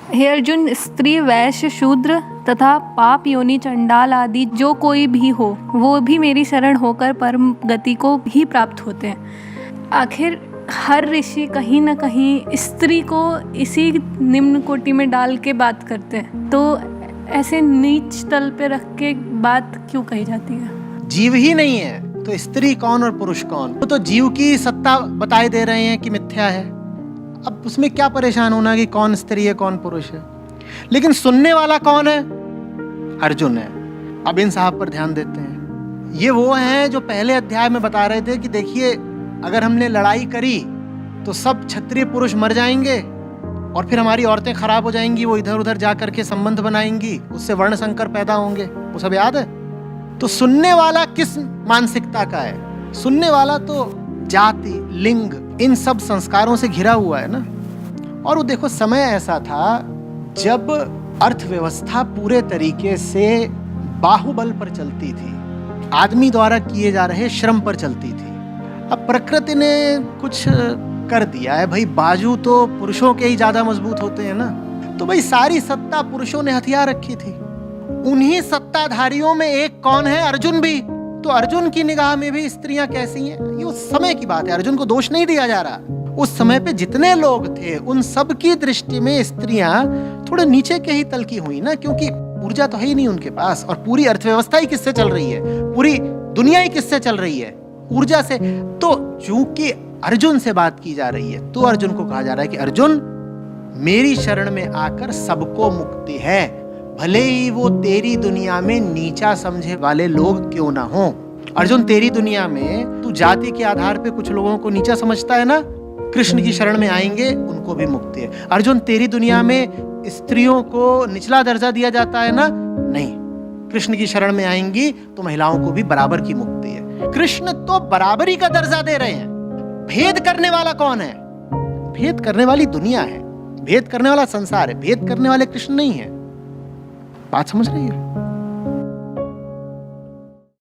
हे अर्जुन, स्त्री, वैश्य, शूद्र तथा पाप योनि, चंडाल आदि जो कोई भी हो, वो भी मेरी शरण होकर परम गति को ही प्राप्त होते हैं। आखिर हर ऋषि कहीं ना कहीं स्त्री को इसी निम्न कोटि में डाल के बात करते हैं, तो ऐसे नीच तल पे रख के बात क्यों कही जाती है? जीव ही नहीं है तो स्त्री कौन और पुरुष कौन? तो जीव की सत्ता बताए दे रहे हैं कि मिथ्या है। अब उसमें क्या परेशान होना कि कौन स्त्री है कौन पुरुष है। लेकिन सुनने वाला कौन है? अर्जुन है। अब इन साहब पर ध्यान देते हैं। ये वो हैं जो पहले अध्याय में बता रहे थे कि देखिए, अगर हमने लड़ाई करी तो सब क्षत्रिय पुरुष मर जाएंगे और फिर हमारी औरतें खराब हो जाएंगी, वो इधर उधर जा करके संबंध बनाएंगी, उससे वर्ण संकर पैदा होंगे। वो सब याद है? तो सुनने वाला किस मानसिकता का है? सुनने वाला तो जाति, लिंग, इन सब संस्कारों से घिरा हुआ है ना। और वो देखो, समय ऐसा था जब अर्थव्यवस्था पूरे तरीके से बाहुबल पर चलती थी, आदमी द्वारा किए जा रहे श्रम पर चलती थी। अब प्रकृति ने कुछ कर दिया है भाई, बाजू तो पुरुषों के ही ज्यादा मजबूत होते हैं ना, तो भाई सारी सत्ता पुरुषों ने हथियार रखी थी। उन्हीं सत्ताधारियों में एक कौन है? अर्जुन भी। तो अर्जुन की निगाह में भी स्त्रियां कैसी हैं? ये उस समय की बात है, अर्जुन को दोष नहीं दिया जा रहा। उस समय पे जितने लोग थे उन सब की दृष्टि में स्त्रियां थोड़े नीचे के ही तल की हुई ना, क्योंकि ऊर्जा तो है ही नहीं उनके पास, और पूरी अर्थव्यवस्था ही किससे चल रही है? पूरी दुनिया ही किससे चल रही है? ऊर्जा से। तो चूंकि अर्जुन से बात की जा रही है तो अर्जुन को कहा जा रहा है कि अर्जुन, मेरी शरण में आकर सबको मुक्ति है, भले ही वो तेरी दुनिया में नीचा समझे वाले लोग क्यों ना हो। अर्जुन, तेरी दुनिया में तू जाति के आधार पे कुछ लोगों को नीचा समझता है ना, कृष्ण की शरण में आएंगे उनको भी मुक्ति है। अर्जुन, तेरी दुनिया में स्त्रियों को निचला दर्जा दिया जाता है ना, नहीं, कृष्ण की शरण में आएंगी तो महिलाओं को भी बराबर की मुक्ति है। कृष्ण तो बराबरी का दर्जा दे रहे हैं। भेद करने वाला कौन है? भेद करने वाली दुनिया है, भेद करने वाला संसार है, भेद करने वाले कृष्ण नहीं है। बात समझ रही है?